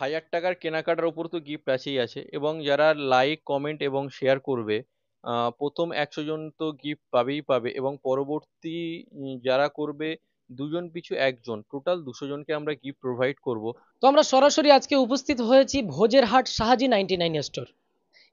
৳1000 কেনাকাটার উপর তো গিফট আছেই আছে, এবং যারা লাইক, কমেন্ট এবং শেয়ার করবে, প্রথম 100 জন তো গিফট পাবেই পাবে, এবং পরবর্তী যারা করবে 2 জন পিছু 1 জন, টোটাল 200 জনকে আমরা গিফট প্রোভাইড করব। তো আমরা সরাসরি আজকে উপস্থিত হয়েছি ভোজেরহাট শাহাজি 99 স্টোর।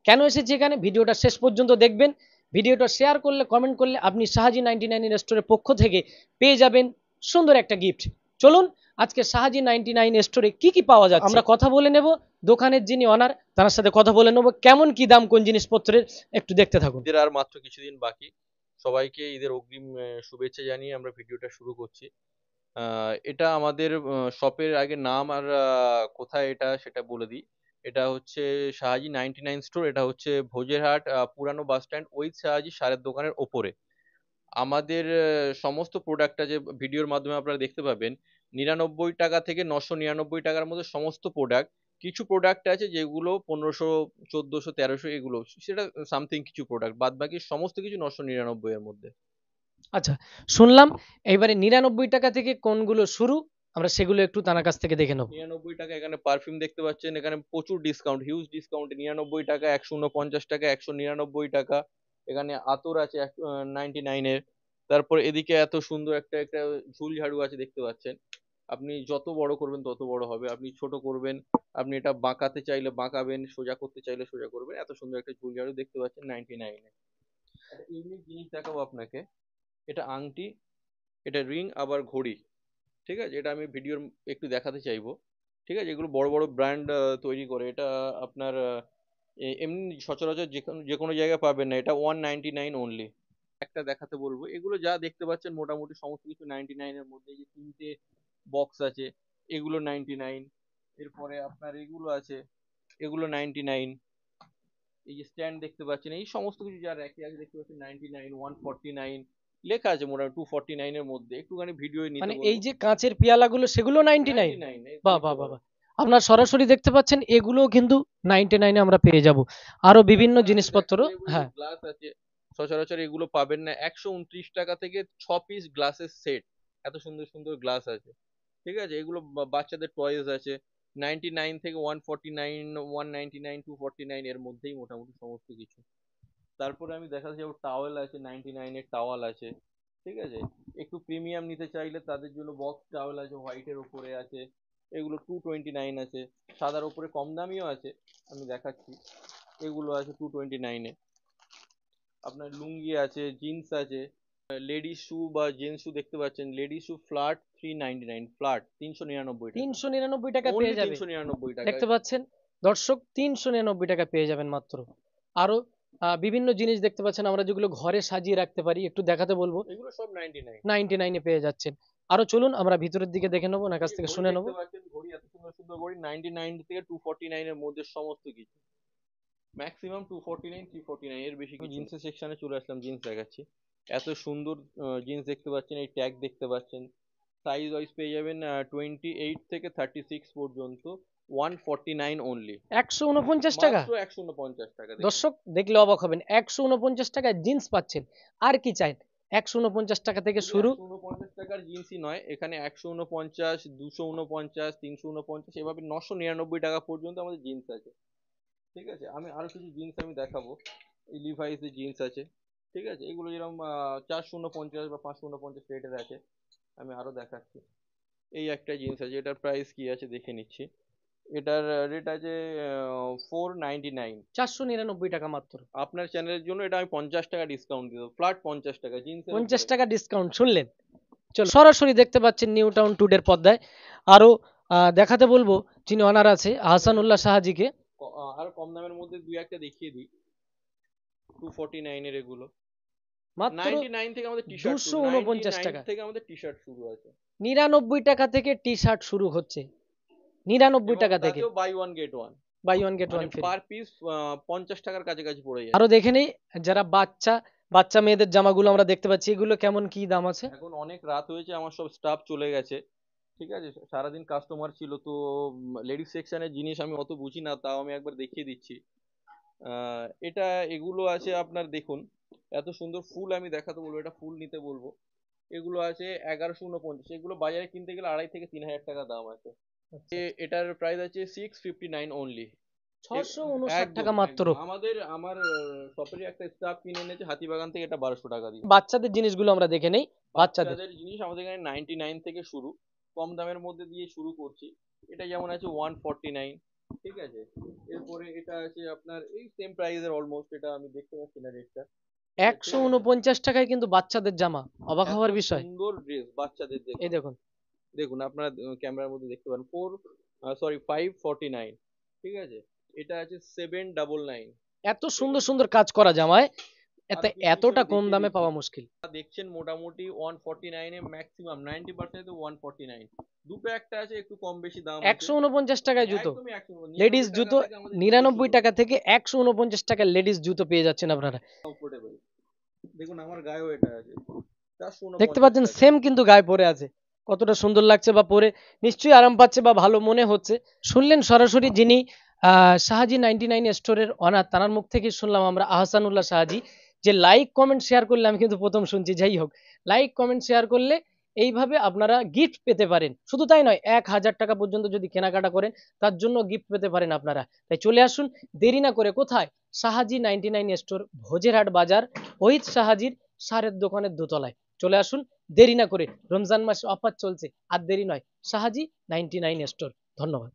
কেন এসেছি এখানে, ভিডিওটা শেষ পর্যন্ত দেখবেন। ভিডিওটা শেয়ার করলে, কমেন্ট করলে আপনি শাহাজি 99 স্টোরের পক্ষ থেকে পেয়ে যাবেন সুন্দর একটা গিফট। চলুন আজকে শাহাজি 99 স্টোরে কি কি পাওয়া যাচ্ছে আমরা কথা বলে নেব। দোকানের যিনি অনার তার সাথে কথা বলে নেব, কেমন কি দাম কোন জিনিসপত্রের, একটু দেখতে থাকুন। ঈদের আর মাত্র কিছুদিন বাকি। সবাইকে ঈদের অগ্রিম শুভেচ্ছা জানিয়ে আমরা ভিডিওটা শুরু করছি। এটা আমাদের শপের আগে নাম আর কোথায় এটা সেটা বলে দিই। এটা হচ্ছে শাহাজি 99 স্টোর। এটা হচ্ছে ভোজেরহাট পুরানো বাস স্ট্যান্ড উইথ শাহাজি সারের দোকানের ওপরে। আমাদের সমস্ত প্রোডাক্টটা যে ভিডিওর মাধ্যমে আপনারা দেখতে পাবেন, ৳99 থেকে ৳999 মধ্যে সমস্ত প্রোডাক্ট। কিছু প্রোডাক্ট আছে যেগুলো 1500, 1400, 1300 এগুলো, সেটা সামথিং কিছু প্রোডাক্ট, বাদ বাকি সমস্ত কিছু 999 এর মধ্যে। আচ্ছা, শুনলাম এবারে 99 টাকা থেকে কোনগুলো শুরু, আমরা সেগুলো একটু তার কাছ থেকে দেখে নেব। ৳99 এখানে পারফিউম দেখতে পাচ্ছেন, এখানে প্রচুর ডিসকাউন্ট, হিউজ ডিসকাউন্ট। ৳99, ৳149, ৳199। এখানে আতর আছে 99 এর। তারপর এদিকে এত সুন্দর একটা একটা ঝুল ঝাড়ু আছে দেখতে পাচ্ছেন। আপনি যত বড় করবেন তত বড় হবে, আপনি ছোট করবেন, আপনি এটা বাঁকাতে চাইলে বাঁকাবেন, সোজা করতে চাইলে সোজা করবেন। এত সুন্দর একটা ঝুল ঝাড়ু দেখতে পাচ্ছেন 99 এ। একটা ইউনিক জিনিস দেখাবো আপনাকে। এটা আংটি, এটা রিং, আবার ঘড়ি। ঠিক আছে, এটা আমি ভিডিওর একটু দেখাতে চাইবো। ঠিক আছে, এগুলো বড় বড় ব্র্যান্ড তৈরি করে। এটা আপনার এমনি সচরাচর যে কোনো জায়গায় পাবেন না, এটা 199 অনলি। একটা দেখাতে বলবো, এগুলো যা দেখতে পাচ্ছেন মোটামুটি সমস্ত কিছু 99 এর মধ্যে। এই যে 3টে বক্স আছে, এগুলো 99। এরপরে আপনার এগুলো আছে, এগুলো 99। এই যে স্ট্যান্ড দেখতে পাচ্ছেন, এই সমস্ত কিছু যা র্যাকে আছে দেখতে পাচ্ছেন 99, 149 লেখা আছে, মোটামুটি 249 এর মধ্যে। একটুখানি ভিডিও নিতে মানে এই বলবো। যে কাঁচের পেয়ালাগুলো সেগুলো 99। 99 বাহ দেখতে বাহ বাহ পাবেন। বাহ। আপনার সরাসরি দেখতে পাচ্ছেন এগুলোও কিন্তু 99 আমরা পেয়ে যাব। আরো বিভিন্ন তারপরে আমি জিনিসপত্র। দেখাতে চাইবো, এই যে হ্যাঁ, গ্লাস আছে, সচরাচর এগুলো পাবেন না। ৳129 থেকে 6 পিস গ্লাসের সেট, এত সুন্দর সুন্দর গ্লাস আছে। ঠিক আছে, এগুলো বাচ্চাদের টয়েস আছে। 99 থেকে 149, 199, 249 এর মধ্যেই মোটামুটি সমস্ত কিছু। তারপরে আমি দেখাতে যাবো, টাওয়েল আছে, 99 এর টাওয়াল আছে। ঠিক আছে, একটু প্রিমিয়াম নিতে চাইলে তাদের জন্য বক্স টাওয়েল আছে, হোয়াইটের উপরে আছে, এগুলো 229 আছে। সাদার উপরে কম দামিও আছে, আমি দেখাচ্ছি। এগুলো আছে 229 এ। আপনার লুঙ্গি আছে, জিন্স আছে, লেডিস শু বা জেন্টস শু দেখতে পাচ্ছেন। লেডিস শু ফ্ল্যাট 399, ফ্ল্যাট 399 টাকা, 399 টাকা অনলি পেয়ে যাবে। 399 টাকায়। দেখতে পাচ্ছেন দর্শক, 399 টাকা পেয়ে যাবেন মাত্র। আরো বিভিন্ন জিনিস দেখতে পাচ্ছেন আমরা যেগুলো ঘরে সাজিয়ে রাখতে পারি, একটু দেখাতে বলবো। এগুলো সব 99। 99 পেয়ে যাচ্ছেন। আরো চলুন আমরা ভিতরের দিকে দেখে নেবো, ওনার এই কাছ যে থেকে ঘড়ি শুনে নেবো। দেখতে পাচ্ছেন, ঘড়ি এত সুন্দর সুন্দর ঘড়ি, 99 থেকে 249 এর মধ্যে সমস্ত কিছু। ম্যাক্সিমাম 249, 349, এর বেশি কিছু। জিন্সের সেকশনে চলে আসলাম, জিন্স দেখাচ্ছি। এত সুন্দর জিন্স দেখতে পাচ্ছেন, এই ট্যাগ দেখতে পাচ্ছেন। সাইজ ওয়াইজ পেয়ে যাবেন 28 থেকে 36 পর্যন্ত, 149 অনলি। 149 টাকা। মাত্র 149 টাকা দেখুন। দর্শক দেখলে অবাক হবেন, 149 টাকায় জিন্স পাচ্ছেন। আর কি চাই, 149 টাকা থেকে শুধু শুরু। 149 টাকার জিন্সই নয়, এখানে 149, 249, 349, এভাবে 999 টাকা পর্যন্ত আমাদের জিন্স আছে। ঠিক আছে, আমি আরো কিছু জিন্স আমি দেখাবো। এই লিভাইস এর জিন্স আছে। ঠিক আছে, এগুলো যেরকম 450 বা 550 রেটের আছে। আমি আরো দেখাচ্ছি। এই একটা জিন্স আছে, এটার প্রাইস কি আছে দেখে নিচ্ছি। এটার রেট আছে 499। 499 টাকা মাত্র। আপনার চ্যানেলের জন্য এটা আমি 50 টাকা ডিসকাউন্ট দিব, ফ্ল্যাট 50 টাকা জিন্সের পঞ্চাশ উপরে। টাকা ডিসকাউন্ট, শুনলেন? চলো সরাসরি দেখতে পাচ্ছেন নিউ টাউন টুডের পর্দায়। আরো দেখাতে বলবো যিনি অনার আছে আহসানুল্লাহ শাহাজিকে। আরো কম দামের মধ্যে দুই একটা দেখিয়ে দিই। 249 এর এগুলো। মাত্র 99 থেকে আমাদের টি শার্ট শুরু, দুশো নাইনটি উনপঞ্চাশ নাইন টাকা থেকে আমাদের টি শার্ট শুরু আছে। 99 টাকা থেকে টি শার্ট শুরু হচ্ছে, 99 এবং টাকা থেকে। তাতেও buy one get one. Buy one get মানে ওয়ান ফ্রি। পার পিস 50 টাকার কাছাকাছি পড়ে আরো যাচ্ছে। দেখে নেই, যারা বাচ্চা বাচ্চা মেয়েদের জামাগুলো আমরা দেখতে পাচ্ছি, এগুলো কেমন কি দাম আছে। এখন অনেক রাত হয়েছে, আমার সব স্টাফ চলে গেছে। ঠিক আছে, সারাদিন কাস্টমার ছিল তো। লেডিস সেকশনের জিনিস আমি অত বুঝি না, তাও আমি একবার দেখিয়ে দিচ্ছি। এটা এগুলো আছে আপনার, দেখুন। এত সুন্দর ফুল আমি দেখাতে বলবো, এটা ফুল নিতে বলবো। এগুলো আছে 1149, এগুলো বাজারে কিনতে গেলে 2500 থেকে 3000 টাকা দাম আছে। আচ্ছা, এটার প্রাইস আছে 659 অনলি। 659 একদম টাকা মাত্র। একদম আমার শপেরই একটা স্টাফ কিনে এনেছে হাতিবাগান থেকে, এটা 1200 টাকা দিয়ে। বাচ্চাদের জিনিসগুলো আমরা দেখে নেই। বাচ্চাদের বাচ্চাদের জিনিস আমাদের এখানে 99 থেকে শুরু, কম দামের মধ্যে দিয়ে শুরু করছি। এটা যেমন আছে 149, ঠিক আছে। এরপরে এটা আছে আপনার এই সেম প্রাইসের অলমোস্ট, এটা আমি দেখতে পাচ্ছি না রেটটা, ঠিক আছে। 149 টাকায় কিন্তু বাচ্চাদের জামা, অবাক এত হওয়ার বিষয়। সুন্দর ড্রেস বাচ্চাদের, এই দেখুন দেখুন, দেখুন আপনারা ক্যামেরার মধ্যে দেখতে পারেন, 549, ঠিক আছে। এটা আছে 799। এত ঠিক সুন্দর আছে, সুন্দর কাজ করা জামায় আরো কিছু কিছু এতটা আমি কম দেখিয়ে দামে দিচ্ছি। পাওয়া মুশকিল। দেখছেন মোটামুটি 149 এ ম্যাক্সিমাম 90% তো 149। দুটো একটা আছে একটু কম বেশি দাম আছে। 149 টাকায় জুতো, একদমই 100, লেডিস 99 টাকা জুতো। থেকে আমাদের জুতো 99 শুরু, টাকা থেকে 149 টাকায় লেডিস জুতো পেয়ে যাচ্ছেন আপনারা। কমফোর্টেবল। দেখুন আমার গায়েও এটা আছে, দেখতে 449 পাচ্ছেন টাকা। সেম কিন্তু গায়ে পরে আছে। কতটা সুন্দর লাগছে বা পরে নিশ্চয়ই আরাম পাচ্ছে বা ভালো মনে হচ্ছে। শুনলেন সরাসরি যিনি শাহাজি 99 স্টোরের অনার, তার মুখ থেকে শুনলাম আমরা আহসানুল্লাহ শাহাজি, যে লাইক কমেন্ট শেয়ার করলে, আমি কিন্তু প্রথম শুনছি, যাই হোক, লাইক কমেন্ট শেয়ার করলে এইভাবে আপনারা গিফট পেতে পারেন। শুধু তাই নয়, 1000 টাকা পর্যন্ত যদি কেনাকাটা করেন তার জন্য গিফট পেতে পারেন আপনারা। তাই চলে আসুন দেরি না করে। কোথায়? শাহাজি 99 স্টোর, ভোজেরহাট বাজার, ওহিদ শাহাজির সারের দোকানের দোতলায়। চলে আসুন দেরি না করে। রমজান মাস অফার চলছে, আর দেরি নয়। শাহাজি 99 স্টোর। ধন্যবাদ।